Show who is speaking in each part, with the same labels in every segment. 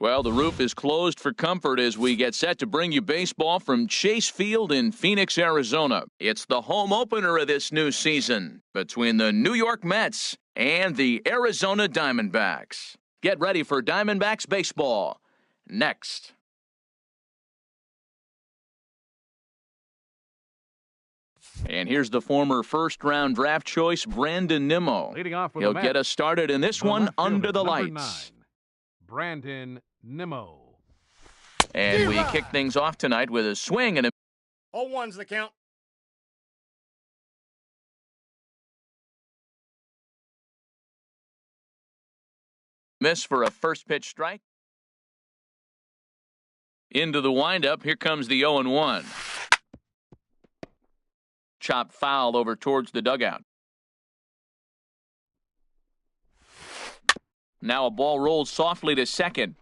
Speaker 1: Well, the roof is closed for comfort as we get set to bring you baseball from Chase Field in Phoenix, Arizona. It's the home opener of this new season between the New York Mets and the Arizona Diamondbacks. Get ready for Diamondbacks baseball next. And here's the former first-round draft choice, Brandon Nimmo. He'll get us started in this one under the lights.
Speaker 2: 9, Brandon Nimmo.
Speaker 1: And we kick things off tonight with a swing and a
Speaker 3: 0-1's the count.
Speaker 1: miss for a first pitch strike. Into the windup, here comes the 0-1. Chop foul over towards the dugout. Now a ball rolls softly to second.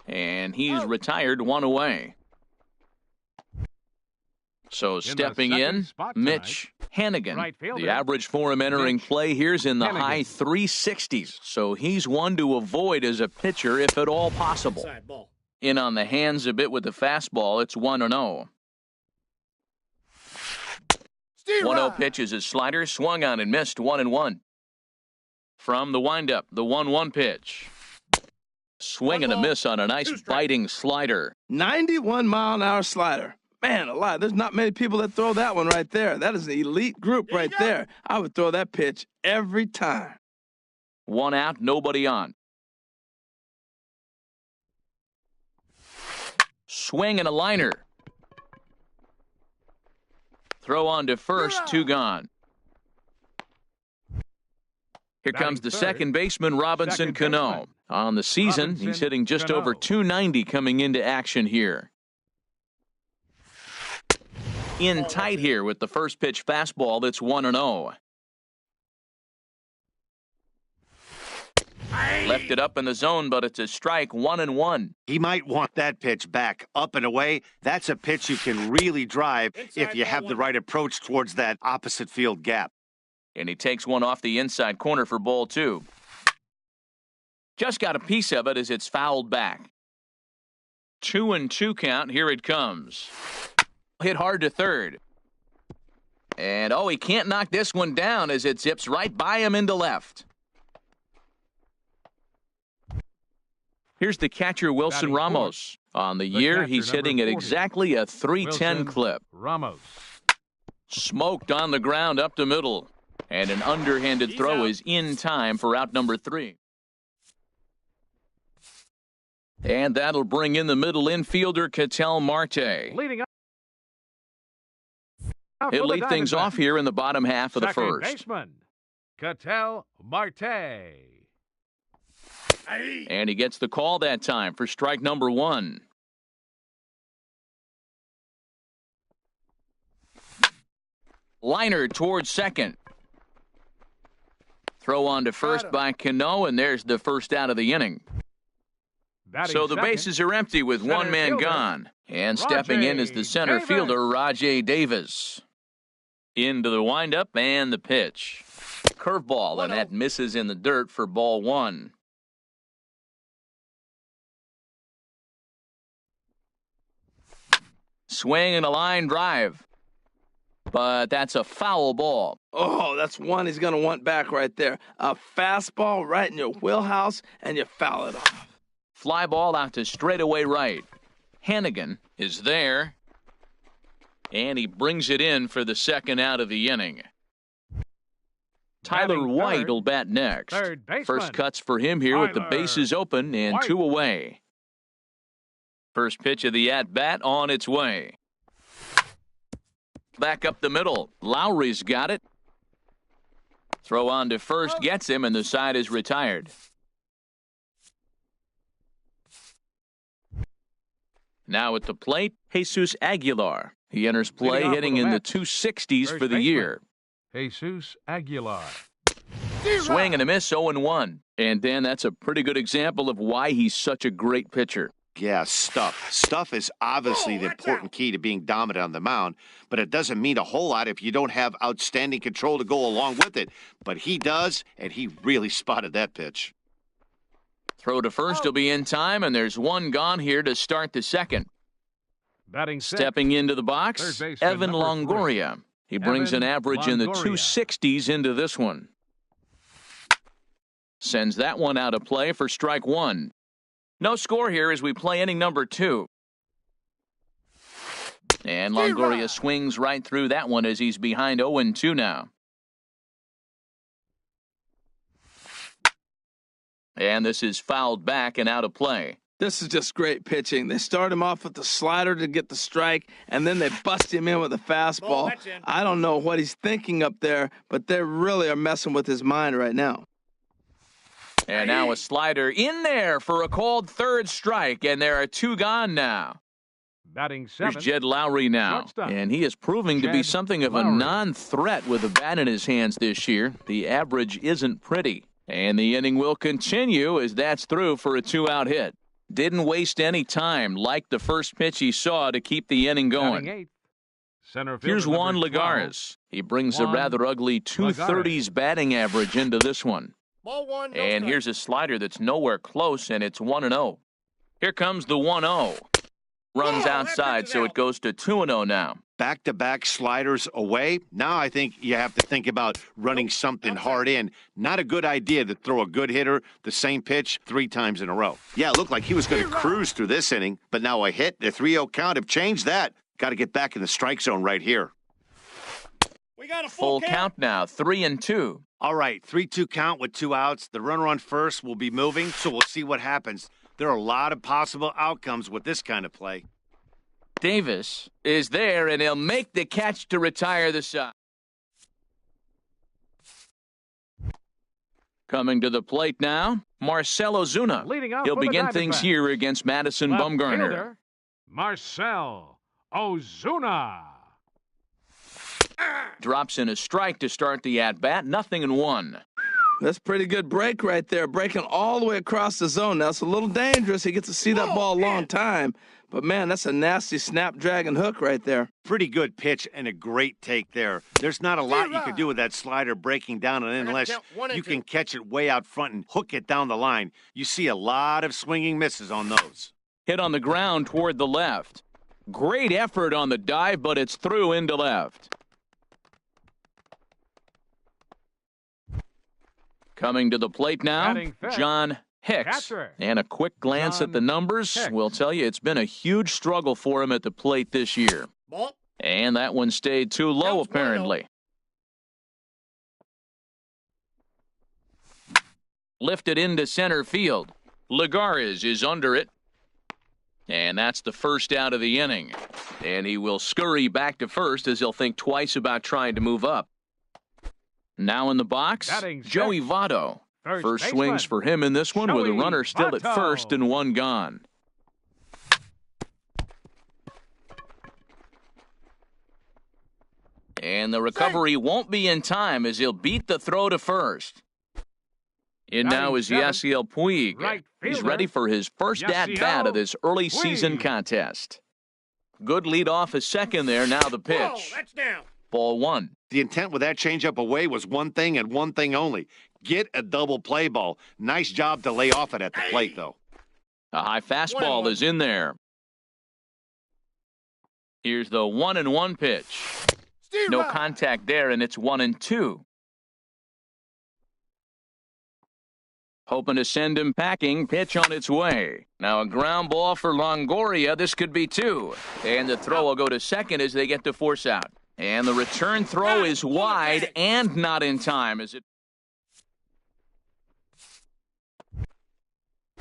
Speaker 1: And he's retired, one away. So stepping in, Mitch Hanigan.
Speaker 2: Right fielder.
Speaker 1: The average for him entering play here's in the high 360s. So he's one to avoid as a pitcher if at all possible.
Speaker 3: Inside ball.
Speaker 1: In on the hands a bit with the fastball, it's 1-0. 1-0 pitch is his slider, swung on and missed, 1-1. From the windup, the 1-1 pitch. Swing and a miss on a nice biting slider.
Speaker 4: 91-mile-an-hour slider. Man alive, there's not many people that throw that one right there. That is an elite group right there. I would throw that pitch every time.
Speaker 1: 1 out, nobody on. Swing and a liner. Throw on to first, 2 gone. Here comes the second baseman, Robinson Cano. On the season, he's hitting just over 290 coming into action here. In tight here with the first pitch fastball that's 1-0. Left it up in the zone, but it's a strike, 1-1.
Speaker 5: He might want that pitch back, up and away. That's a pitch you can really drive if you have the right approach towards that opposite field gap.
Speaker 1: And he takes one off the inside corner for ball 2. Just got a piece of it as it's fouled back. 2-2 count. Here it comes. Hit hard to third. And he can't knock this one down as it zips right by him into left. Here's the catcher, Wilson Ramos. On the year, he's hitting at exactly a 310 clip.
Speaker 2: Ramos.
Speaker 1: Smoked on the ground up the middle. And an underhanded throw is in time for out number 3. And that'll bring in the middle infielder, Ketel Marte.
Speaker 2: Leading up.
Speaker 1: He'll lead things off here in the bottom half of the first.
Speaker 2: Baseman, Ketel Marte.
Speaker 1: And he gets the call that time for strike number 1. Liner towards second. Throw on to first by Cano, and there's the first out of the inning. So the bases are empty with one man gone. And stepping in is the center fielder, Rajay Davis. Into the windup and the pitch. Curveball, and that misses in the dirt for ball 1. Swing and a line drive. But that's a foul ball.
Speaker 4: Oh, that's one he's going to want back right there. A fastball right in your wheelhouse, and you foul it off.
Speaker 1: Fly ball out to straightaway right. Hanigan is there. And he brings it in for the second out of the inning. Tyler White will bat next. First cuts for him here with the bases open and 2 away. First pitch of the at-bat on its way. Back up the middle. Lowry's got it. Throw on to first gets him, and the side is retired. Now at the plate, Jesus Aguilar. He enters play hitting in the 260s for the year.
Speaker 2: Jesus Aguilar.
Speaker 1: Swing and a miss, 0-1. And Dan, that's a pretty good example of why he's such a great pitcher.
Speaker 5: Yeah, stuff. Stuff is obviously the important key to being dominant on the mound, but it doesn't mean a whole lot if you don't have outstanding control to go along with it. But he does, and he really spotted that pitch.
Speaker 1: Throw to first will be in time, and there's one gone here to start the second.
Speaker 2: Batting
Speaker 1: Stepping into the box, Evan Longoria. He brings an average in the 260s into this one. Sends that one out of play for strike one. No score here as we play inning number 2. And Longoria swings right through that one as he's behind 0-2 now. And this is fouled back and out of play.
Speaker 4: This is just great pitching. They start him off with the slider to get the strike, and then they bust him in with a fastball. I don't know what he's thinking up there, but they really are messing with his mind right now.
Speaker 1: And now a slider in there for a called third strike, and there are 2 gone now.
Speaker 2: Batting 7.
Speaker 1: Here's Jed Lowry now, and he is proving to be something of a non-threat with a bat in his hands this year. The average isn't pretty, and the inning will continue as that's through for a 2-out hit. Didn't waste any time, like the first pitch he saw, to keep the inning going. Here's Juan Lagares. He brings a rather ugly 230s batting average into this one.
Speaker 3: Ball 1, no
Speaker 1: and
Speaker 3: strike.
Speaker 1: Here's a slider that's nowhere close, and it's 1-0. Here comes the 1-0. Runs outside, so it goes to 2-0 now.
Speaker 5: Back-to-back sliders away. Now I think you have to think about running something hard in. Not a good idea to throw a good hitter the same pitch 3 times in a row. Yeah, it looked like he was going to cruise through this inning, but now a hit, the 3-0 count have changed that. Got to get back in the strike zone right here.
Speaker 3: We got a
Speaker 1: full count now, 3-2.
Speaker 5: All right, 3-2 count with 2 outs. The runner on first will be moving, so we'll see what happens. There are a lot of possible outcomes with this kind of play.
Speaker 1: Davis is there, and he'll make the catch to retire the side. Coming to the plate now, Marcell Ozuna. He'll begin things here against Madison Bumgarner.
Speaker 2: Marcell Ozuna.
Speaker 1: Drops in a strike to start the at-bat, 0-1.
Speaker 4: That's a pretty good break right there, breaking all the way across the zone. Now, it's a little dangerous. He gets to see that ball a long time. But, man, that's a nasty snapdragon hook right there.
Speaker 5: Pretty good pitch and a great take there. There's not a lot you can do with that slider breaking down unless you can catch it way out front and hook it down the line. You see a lot of swinging misses on those.
Speaker 1: Hit on the ground toward the left. Great effort on the dive, but it's through into left. Coming to the plate now, John Hicks. And a quick glance at the numbers will tell you it's been a huge struggle for him at the plate this year. And that one stayed too low, apparently. Lifted into center field. Lagares is under it. And that's the first out of the inning. And he will scurry back to first as he'll think twice about trying to move up. Now in the box, Joey Votto. First swings for him in this one with a runner still at first and 1 gone. And the recovery won't be in time as he'll beat the throw to first. In now is Yasiel Puig. He's ready for his first at-bat of this early season contest. Good lead off a second there, now the pitch.
Speaker 3: Whoa, that's down.
Speaker 1: Ball 1.
Speaker 5: The intent with that changeup away was one thing and one thing only. Get a double play ball. Nice job to lay off it at the plate, though.
Speaker 1: A high fastball is in there. Here's the 1-1 pitch. No contact there, and it's 1-2. Hoping to send him packing. Pitch on its way. Now a ground ball for Longoria. This could be 2. And the throw will go to second as they get to force out. And the return throw is wide and not in time. Is it?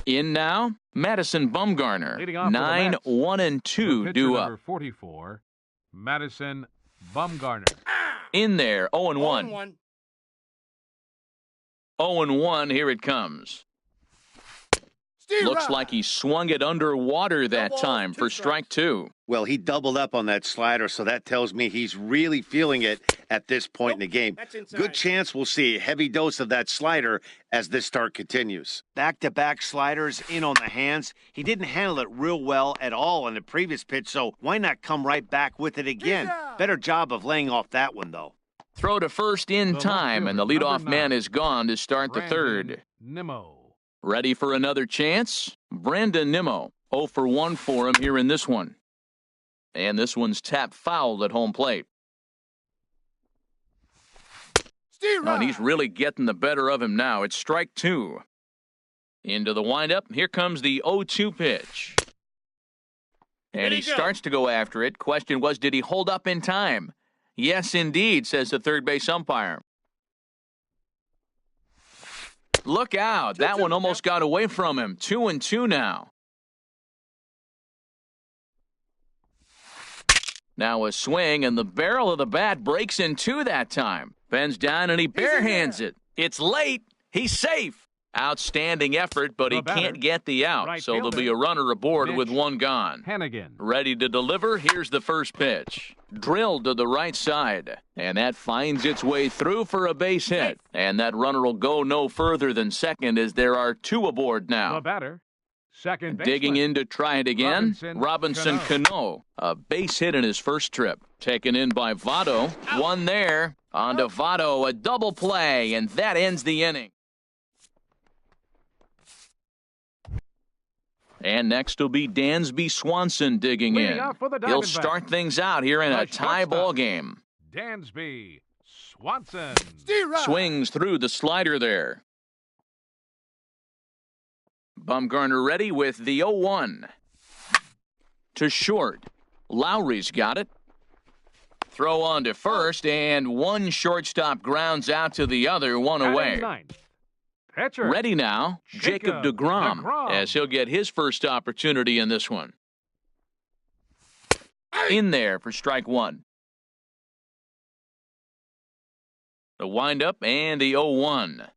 Speaker 1: In now, Madison Bumgarner. 9-1-2 due up.
Speaker 2: Number 44, Madison Bumgarner.
Speaker 1: In there, 0-1. 0-1, here it comes. Looks like he swung it underwater that time for strike 2.
Speaker 5: Well, he doubled up on that slider, so that tells me he's really feeling it at this point in the game. Good chance we'll see a heavy dose of that slider as this start continues. Back-to-back sliders in on the hands. He didn't handle it real well at all on the previous pitch, so why not come right back with it again? Better job of laying off that one, though.
Speaker 1: Throw to first in time, and the leadoff man is gone to start the third.
Speaker 2: Nimmo.
Speaker 1: Ready for another chance? Brandon Nimmo, 0 for 1 for him here in this one. And this one's tapped foul at home plate. Oh, and he's really getting the better of him now. It's strike 2. Into the windup. Here comes the 0-2 pitch. And he starts to go after it. Question was, did he hold up in time? Yes, indeed, says the third base umpire. Look out. That one almost got away from him. 2-2 now. Now a swing, and the barrel of the bat breaks in two that time. Bends down, and he barehands it. It's late. He's safe. Outstanding effort, but he can't get the out.
Speaker 2: Right
Speaker 1: so there'll
Speaker 2: fielder.
Speaker 1: be a runner aboard
Speaker 2: Mitch
Speaker 1: with one gone.
Speaker 2: Hennigan.
Speaker 1: Ready to deliver. Here's the first pitch. Drilled to the right side. And that finds its way through for a base hit. And that runner will go no further than second as there are two aboard
Speaker 2: The
Speaker 1: now.
Speaker 2: batter. Second baseman.
Speaker 1: Digging in to try it again.
Speaker 2: Robinson
Speaker 1: Cano. A base hit in his first trip. Taken in by Votto. One there. On to Votto. A double play. And that ends the inning. And next will be Dansby Swanson digging
Speaker 2: Leading
Speaker 1: in.
Speaker 2: off for the
Speaker 1: He'll
Speaker 2: Diamondbacks.
Speaker 1: start things out here in
Speaker 2: The
Speaker 1: a tie
Speaker 2: shortstop.
Speaker 1: ball game.
Speaker 2: Dansby Swanson.
Speaker 1: Swings through the slider there. Bumgarner ready with the 0-1. To short. Lowry's got it. Throw on to first, and one shortstop grounds out to the other, one away.
Speaker 2: Batting ninth. Pitcher.
Speaker 1: Ready now, Jacob deGrom, as he'll get his first opportunity in this one. In there for strike one. The windup and the 0-1.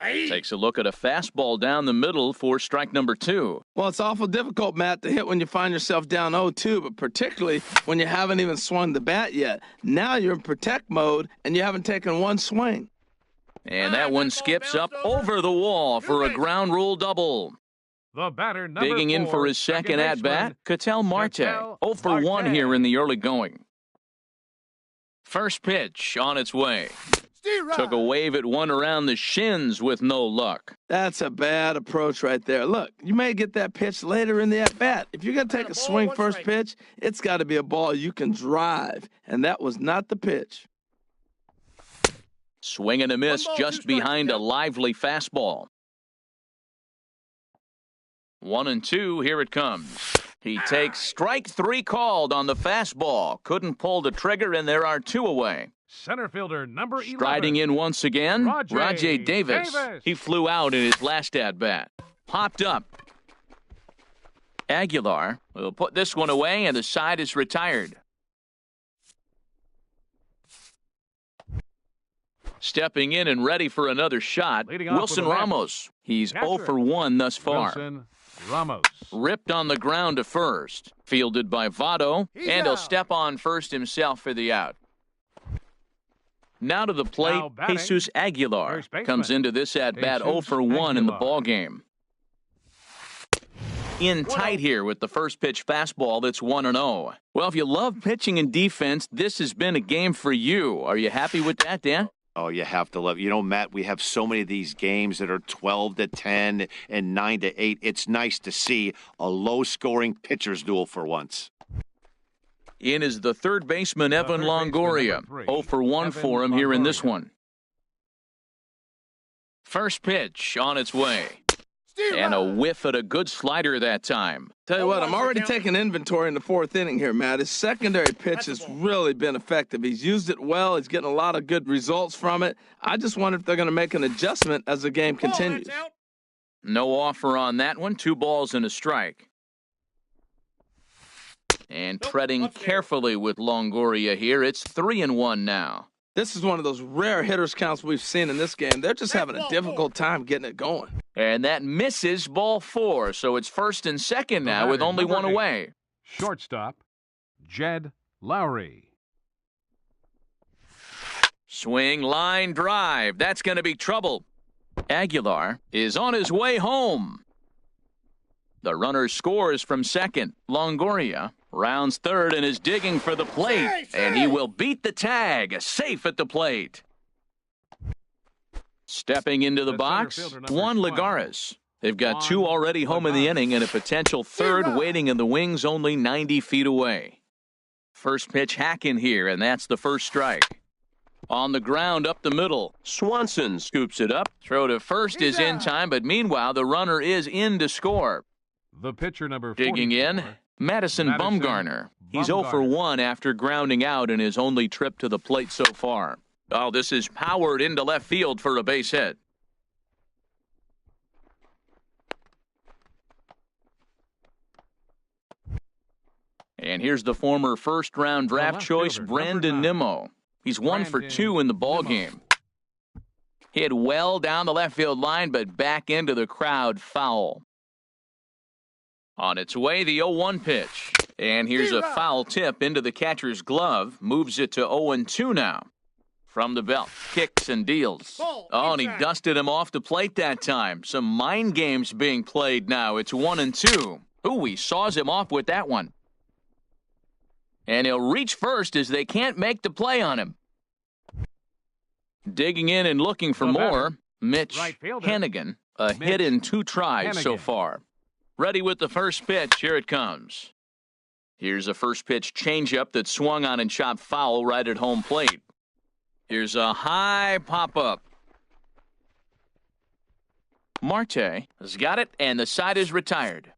Speaker 1: Takes a look at a fastball down the middle for strike number 2.
Speaker 4: Well, it's awful difficult, Matt, to hit when you find yourself down 0-2, but particularly when you haven't even swung the bat yet. Now you're in protect mode, and you haven't taken one swing.
Speaker 1: And that one skips up over the wall for a ground rule double.
Speaker 2: The batter number
Speaker 1: Digging in
Speaker 2: 4,
Speaker 1: for his second at-bat, Ketel Marte. 0 for 1 here in the early going. First pitch on its way. Took a wave at one around the shins with no luck.
Speaker 4: That's a bad approach right there. Look, you may get that pitch later in the at-bat. If you're going to take a swing first pitch, it's got to be a ball you can drive, and that was not the pitch.
Speaker 1: Swing and a miss just behind a lively fastball. 1-2, here it comes. He takes strike 3 called on the fastball. Couldn't pull the trigger, and there are 2 away.
Speaker 2: Center fielder number 11.
Speaker 1: Striding in once again, Rajay Davis. He flew out in his last at-bat. Popped up. Aguilar will put this one away, and the side is retired. Stepping in and ready for another shot,
Speaker 2: Leading off
Speaker 1: Wilson
Speaker 2: with a bat.
Speaker 1: Ramos. He's
Speaker 2: Catcher.
Speaker 1: 0 for 1 thus far.
Speaker 2: Wilson Ramos.
Speaker 1: Ripped on the ground to first. Fielded by Votto, and he'll step on first himself for the out. Now to the plate,
Speaker 2: Now batting,
Speaker 1: Jesus Aguilar
Speaker 2: first baseman.
Speaker 1: comes into this at-bat 0
Speaker 2: Jesus
Speaker 1: for 1 in the
Speaker 2: Aguilar.
Speaker 1: ball game. In tight here with the first pitch fastball that's 1-0. Well, if you love pitching and defense, this has been a game for you. Are you happy with that, Dan?
Speaker 5: Oh, you have to love. You know, Matt, we have so many of these games that are 12-10 and 9-8. It's nice to see a low-scoring pitcher's duel for once.
Speaker 1: In is the third baseman, Evan
Speaker 2: third baseman,
Speaker 1: Longoria.
Speaker 2: number 3,
Speaker 1: 0 for 1
Speaker 2: Evan
Speaker 1: for him here in this
Speaker 2: Longoria.
Speaker 1: one. First pitch on its way. And a whiff at a good slider that time.
Speaker 4: Tell you what, I'm already taking inventory in the 4th inning here, Matt. His secondary pitch has really been effective. He's used it well. He's getting a lot of good results from it. I just wonder if they're going to make an adjustment as the game continues.
Speaker 1: No offer on that one. 2 balls and a strike. And treading carefully with Longoria here. It's 3-1 now.
Speaker 4: This is one of those rare hitters counts we've seen in this game. They're just having a difficult time getting it going.
Speaker 1: And that misses ball 4. So it's first and second now with only
Speaker 2: number
Speaker 1: 1
Speaker 2: 8.
Speaker 1: away.
Speaker 2: Shortstop Jed Lowry.
Speaker 1: Swing, line, drive. That's going to be trouble. Aguilar is on his way home. The runner scores from second. Longoria rounds third and is digging for the plate. And he will beat the tag. Safe at the plate. Stepping into the box, Juan Lagares. They've got two already home in the inning and a potential third waiting in the wings only 90 feet away. First pitch hacking here, and that's the first strike. On the ground up the middle, Swanson scoops it up. Throw to first is in time, but meanwhile the runner is in to score.
Speaker 2: The pitcher number 44,
Speaker 1: digging in, Madison Bumgarner. He's 0 for 1 after grounding out in his only trip to the plate so far. Oh, this is powered into left field for a base hit. And here's the former first-round draft choice, Brandon Nimmo. He's 1 for 2 in the ballgame. Hit well down the left field line, but back into the crowd, foul. On its way, the 0-1 pitch. And here's a foul tip into the catcher's glove. Moves it to 0-2 now. From the belt, kicks and deals. Oh, and he dusted him off the plate that time. Some mind games being played now. It's 1-2. Ooh, he saws him off with that one. And he'll reach first as they can't make the play on him. Digging in and looking for more, Mitch Hennigan. A hit in 2 tries so far. Ready with the first pitch. Here it comes. Here's a first pitch changeup that swung on and chopped foul right at home plate. Here's a high pop-up. Marte has got it, and the side is retired.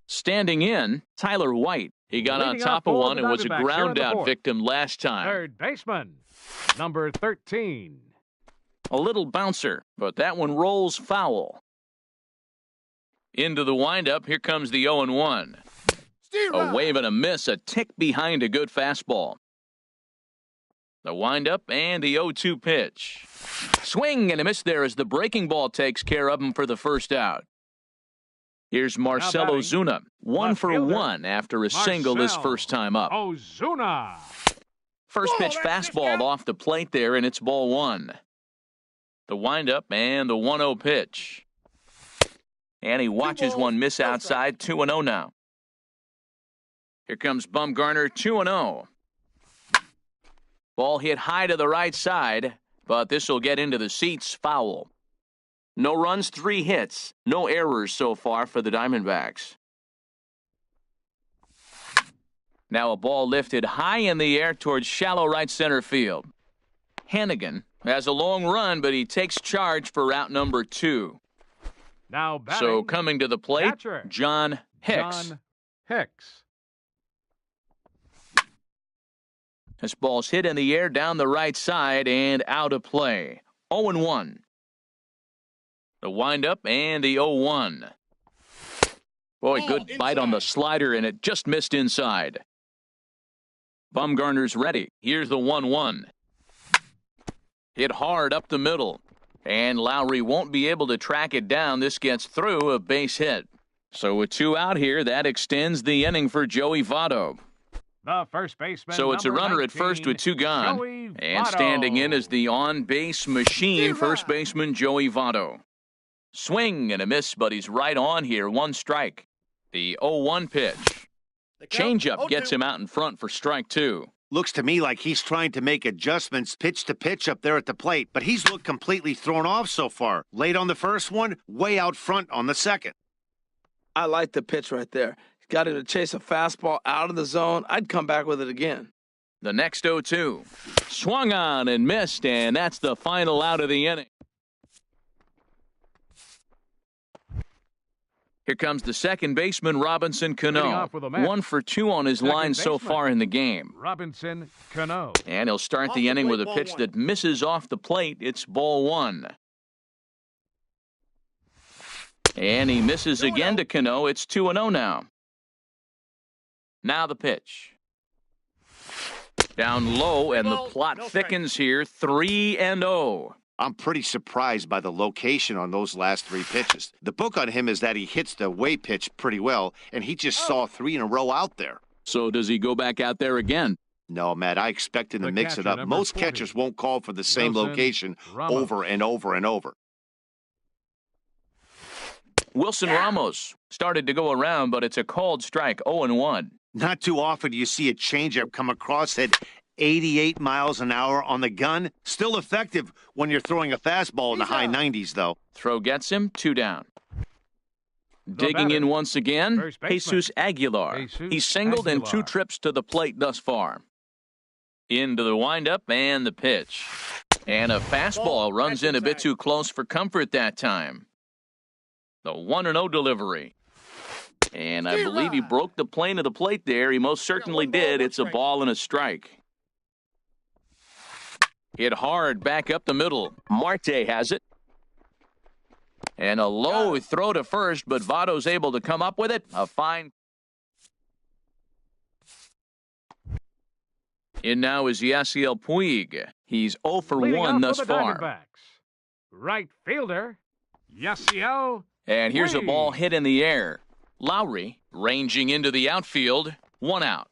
Speaker 1: Standing in, Tyler White. He got on top of one and was a ground-out victim last time.
Speaker 2: Third baseman, number 13.
Speaker 1: A little bouncer, but that one rolls foul. Into the windup, here comes the 0-1. A wave and a miss, a tick behind a good fastball. The windup and the 0-2 pitch. Swing and a miss there as the breaking ball takes care of him for the first out. Here's Marcell Ozuna, 1 for 1 after a single his first time up.
Speaker 2: Ozuna.
Speaker 1: First pitch fastball off the plate there, and it's ball 1. The windup and the 1-0 pitch. And he watches one miss outside, 2-0 now. Here comes Bumgarner, 2-0. Ball hit high to the right side, but this will get into the seats, foul. No runs, 3 hits. No errors so far for the Diamondbacks. Now a ball lifted high in the air towards shallow right center field. Hennigan has a long run, but he takes charge for route number 2.
Speaker 2: Now batting,
Speaker 1: so coming to the plate,
Speaker 2: catcher,
Speaker 1: John Hicks.
Speaker 2: John Hicks.
Speaker 1: This ball's hit in the air down the right side and out of play. 0-1. The windup and the 0-1. Boy, good bite on the slider, and it just missed inside. Bumgarner's ready. Here's the 1-1. Hit hard up the middle. And Lowry won't be able to track it down. This gets through, a base hit. So with 2 out here, that extends the inning for Joey Votto.
Speaker 2: The first baseman.
Speaker 1: So it's a runner
Speaker 2: 19,
Speaker 1: at first with 2 gone.
Speaker 2: Joey
Speaker 1: and
Speaker 2: Votto.
Speaker 1: Standing in is the on-base machine, first baseman Joey Votto. Swing and a miss, but he's right on here. 1 strike. The 0-1 pitch. Changeup gets him out in front for strike 2.
Speaker 5: Looks to me like he's trying to make adjustments pitch to pitch up there at the plate, but he's looked completely thrown off so far. Late on the first one, way out front on the second.
Speaker 4: I like the pitch right there. He's got him to chase a fastball out of the zone. I'd come back with it again.
Speaker 1: The next 0-2. Swung on and missed, and that's the final out of the inning. Here comes the second baseman, Robinson Cano. 1 for 2 on his line so far in the game.
Speaker 2: Robinson Cano.
Speaker 1: And he'll start the inning with a pitch that misses off the plate. It's ball 1. And he misses again to Cano. It's 2-0 now. Now the pitch. Down low, and the plot thickens here. 3-0.
Speaker 5: I'm pretty surprised by the location on those last 3 pitches. The book on him is that he hits the way pitch pretty well, and he just saw 3 in a row out there.
Speaker 1: So does he go back out there again?
Speaker 5: No, Matt, I expect him to mix it up. Most catchers won't call for the same location over and over and over.
Speaker 1: Wilson Ramos started to go around, but it's a called strike, 0-1.
Speaker 5: Not too often do you see a changeup come across it 88 miles an hour on the gun. Still effective when you're throwing a fastball in the high 90s, though.
Speaker 1: Throw gets him, 2 down. Digging in once again, Jesus Aguilar. He's singled in 2 trips to the plate thus far. Into the windup and the pitch. And a fastball runs in a bit too close for comfort that time. The 1-0 delivery. And I believe he broke the plane of the plate there. He most certainly did. It's a ball and a strike. Hit hard back up the middle. Marte has it. And a low throw to first, but Votto's able to come up with it. A fine. In now is Yasiel Puig. He's 0 for 1 thus far.
Speaker 2: Right fielder, Yasiel.
Speaker 1: And here's a ball hit in the air. Lowry ranging into the outfield. 1 out.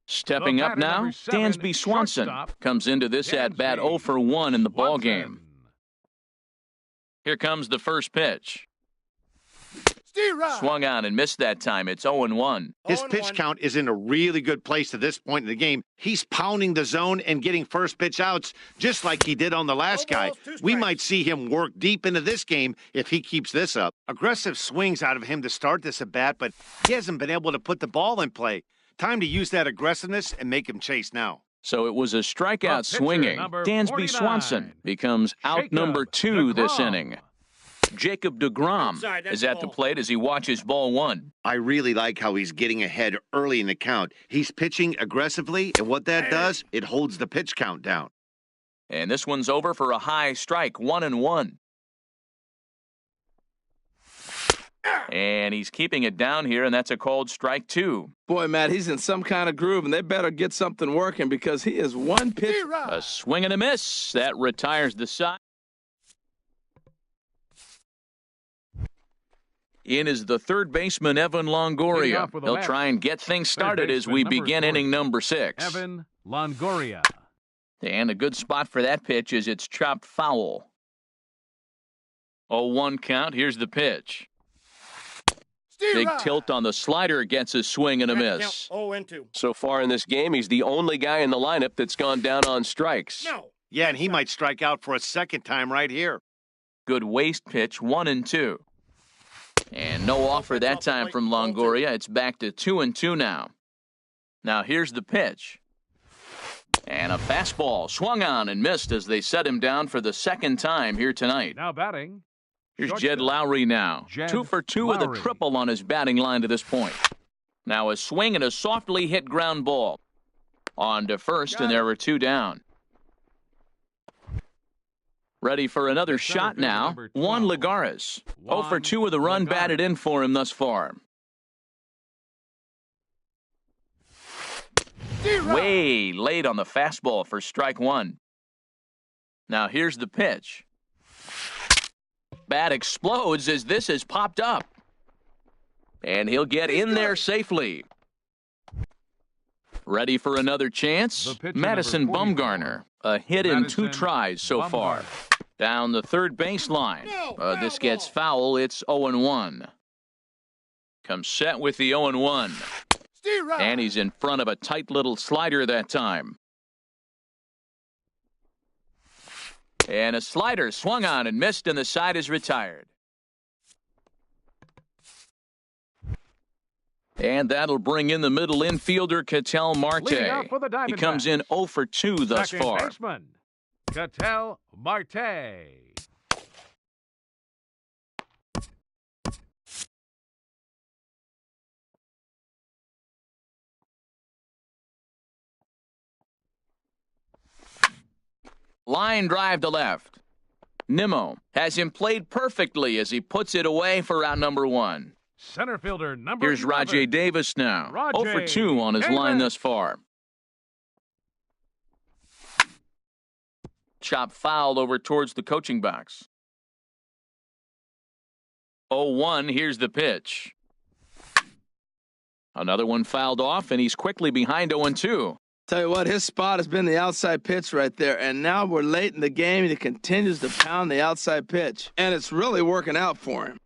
Speaker 1: Stepping up now, Dansby Swanson comes into this at-bat 0 for 1 in the ballgame. Here comes the first pitch. Swung on and missed that time. It's 0-1.
Speaker 5: His pitch count is in a really good place at this point in the game. He's pounding the zone and getting first pitch outs just like he did on the last guy. We might see him work deep into this game if he keeps this up. Aggressive swings out of him to start this at bat, but he hasn't been able to put the ball in play. Time to use that aggressiveness and make him chase now.
Speaker 1: So it was a strikeout swinging. Dansby Swanson becomes out number 2 this inning. Jacob deGrom is at the plate as he watches ball 1.
Speaker 5: I really like how he's getting ahead early in the count. He's pitching aggressively, and what that does, it holds the pitch count down.
Speaker 1: And this one's over for a high strike, 1-1. And he's keeping it down here, and that's a called strike 2.
Speaker 4: Boy, Matt, he's in some kind of groove, and they better get something working because he is 1 pitch.
Speaker 1: A swing and a miss. That retires the side. In is the third baseman, Evan Longoria. He'll try and get things started as we begin inning number 6.
Speaker 2: Evan Longoria.
Speaker 1: And a good spot for that pitch is it's chopped foul. 0-1 count. Here's the pitch. Big tilt on the slider, gets a swing and a miss.
Speaker 3: 0-2.
Speaker 6: So far in this game, he's the only guy in the lineup that's gone down on strikes.
Speaker 5: Yeah, and he might strike out for a second time right here.
Speaker 1: Good waist pitch, 1-2. And no offer that time from Longoria. It's back to 2-2 now. Now here's the pitch. And a fastball swung on and missed as they set him down for the second time here tonight.
Speaker 2: Now batting.
Speaker 1: Here's Jed Lowry now. 2 for 2 with a triple on his batting line to this point. Now a swing and a softly hit ground ball. On to first, and there were 2 down. Ready for another shot now. Juan Lagares. 0 for 2 with a run batted in for him thus far. Way late on the fastball for strike 1. Now here's the pitch. Bat explodes as this has popped up. And he'll get in there safely. Ready for another chance? Madison Bumgarner. A hit in 2 tries so far. Down the third baseline. This gets foul. It's 0-1. Comes set with the 0-1. And he's in front of a tight little slider that time. And a slider swung on and missed, and the side is retired. And that'll bring in the middle infielder, Ketel Marte. He comes in 0 for 2 thus far.
Speaker 2: Baseman, Ketel Marte.
Speaker 1: Line drive to left. Nimmo has him played perfectly as he puts it away for out number 1.
Speaker 2: Center fielder number
Speaker 1: Here's
Speaker 2: 11.
Speaker 1: Rajay Davis now.
Speaker 2: Rajay
Speaker 1: 0 for 2 on his line thus far. Chop foul over towards the coaching box. 0-1, here's the pitch. Another one fouled off, and he's quickly behind 0-2.
Speaker 4: Tell you what, his spot has been the outside pitch right there, and now we're late in the game, and he continues to pound the outside pitch, and it's really working out for him.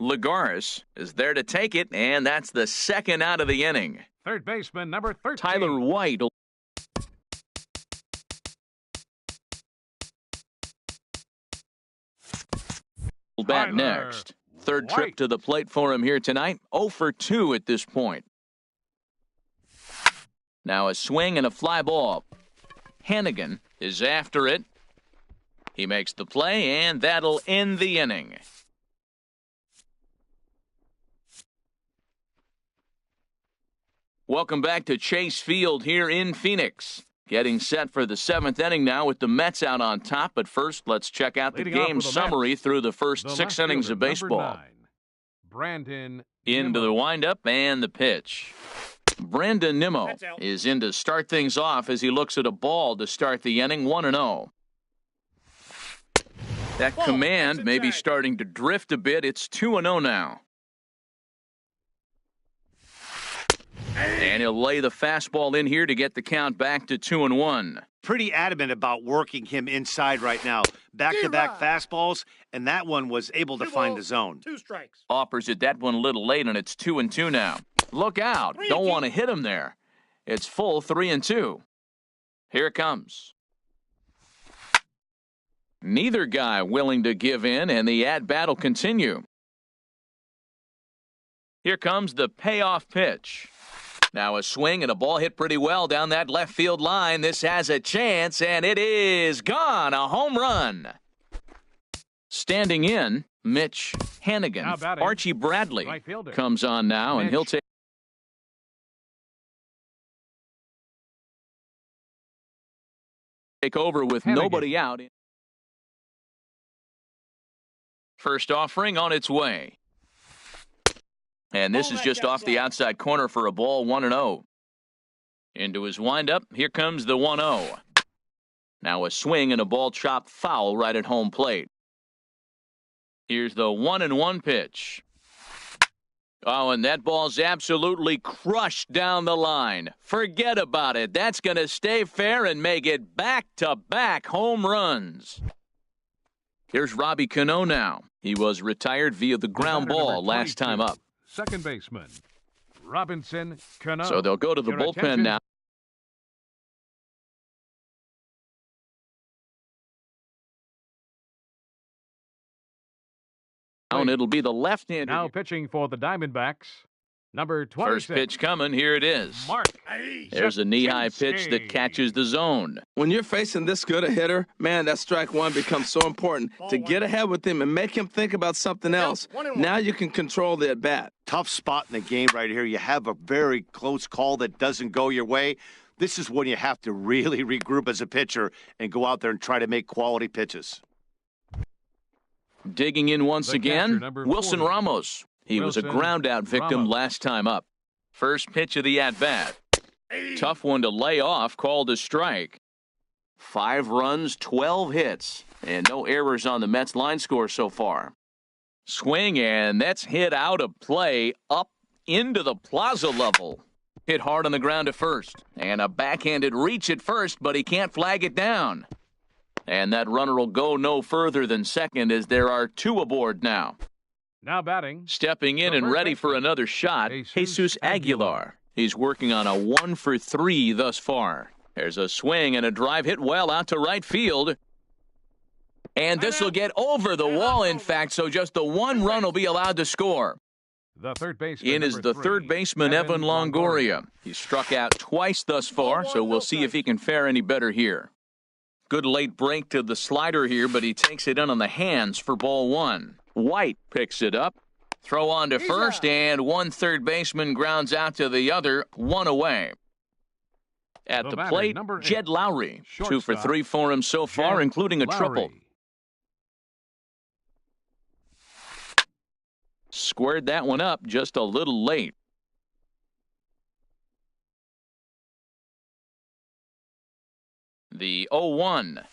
Speaker 1: Lagares is there to take it, and that's the second out of the inning.
Speaker 2: Third baseman, number 13.
Speaker 1: Tyler White will bat next. Third trip to the plate for him here tonight. 0 for 2 at this point. Now a swing and a fly ball. Hannigan is after it. He makes the play, and that'll end the inning. Welcome back to Chase Field here in Phoenix. Getting set for the 7th inning now with the Mets out on top. But first, let's check out the game summary through the first 6 innings of baseball.
Speaker 2: Brandon
Speaker 1: into the windup and the pitch. Brandon Nimmo is in to start things off as he looks at a ball to start the inning, 1-0. That command may be starting to drift a bit. It's 2-0 now. And he'll lay the fastball in here to get the count back to 2-1.
Speaker 5: Pretty adamant about working him inside right now. Back-to-back fastballs, and that one was able to find the zone.
Speaker 3: 2 strikes.
Speaker 1: Offers it that one a little late, and it's 2-2 now. Look out. Don't want to hit him there. It's full 3-2. Here it comes. Neither guy willing to give in, and the at-bat will continue. Here comes the payoff pitch. Now a swing and a ball hit pretty well down that left field line. This has a chance, and it is gone. A home run. Standing in, Mitch Hannigan. Archie Bradley comes on now, and he'll take over with nobody out. First offering on its way. And this is just off the outside corner for a ball, 1-0. Into his windup, here comes the 1-0. Now a swing and a ball chopped foul right at home plate. Here's the 1-1 pitch. Oh, and that ball's absolutely crushed down the line. Forget about it. That's going to stay fair and make it back-to-back home runs. Here's Robbie Cano now. He was retired via the ground ball last time up.
Speaker 2: Second baseman, Robinson Cano.
Speaker 1: So they'll go to the bullpen now. And it'll be the left-hander.
Speaker 2: Now pitching for the Diamondbacks, number 26.
Speaker 1: First pitch coming. Here it is.
Speaker 2: Mark.
Speaker 1: There's a knee-high pitch that catches the zone.
Speaker 4: When you're facing this good a hitter, man, that strike one becomes so important to get ahead with him and make him think about something else. Now you can control the at-bat.
Speaker 5: Tough spot in the game right here. You have a very close call that doesn't go your way. This is when you have to really regroup as a pitcher and go out there and try to make quality pitches.
Speaker 1: Digging in once again, Wilson Ramos. He was a ground-out victim last time up. First pitch of the at-bat. Tough one to lay off, called a strike. 5 runs, 12 hits, and no errors on the Mets line score so far. Swing, and that's hit out of play up into the plaza level. Hit hard on the ground at first, and a backhanded reach at first, but he can't flag it down. And that runner will go no further than second as there are 2 aboard now.
Speaker 2: Now batting.
Speaker 1: Stepping in and ready for another shot, Jesus Aguilar. He's working on a 1 for 3 thus far. There's a swing and a drive hit well out to right field. And this will get over the wall, in fact, so just the 1 run will be allowed to score.
Speaker 2: The third baseman.
Speaker 1: In is the third baseman, Evan Longoria. He's struck out twice thus far, so we'll see if he can fare any better here. Good late break to the slider here, but he takes it in on the hands for ball 1. White picks it up. Throw on to first, and one third baseman grounds out to the other, 1 away. At the plate, Jed Lowry. 2 for 3 for him so far, including a triple. Squared that one up just a little late. The 0-1.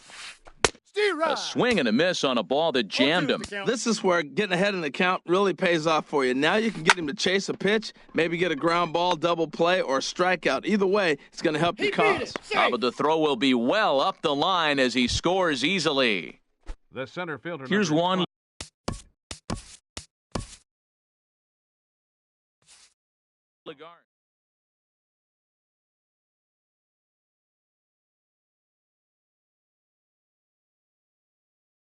Speaker 1: A swing and a miss on a ball that jammed him.
Speaker 4: This is where getting ahead in the count really pays off for you. Now you can get him to chase a pitch, maybe get a ground ball, double play, or a strikeout. Either way, it's going to help your cause.
Speaker 1: But the throw will be well up the line as he scores easily.
Speaker 2: The center fielder.
Speaker 1: Here's one. Legard.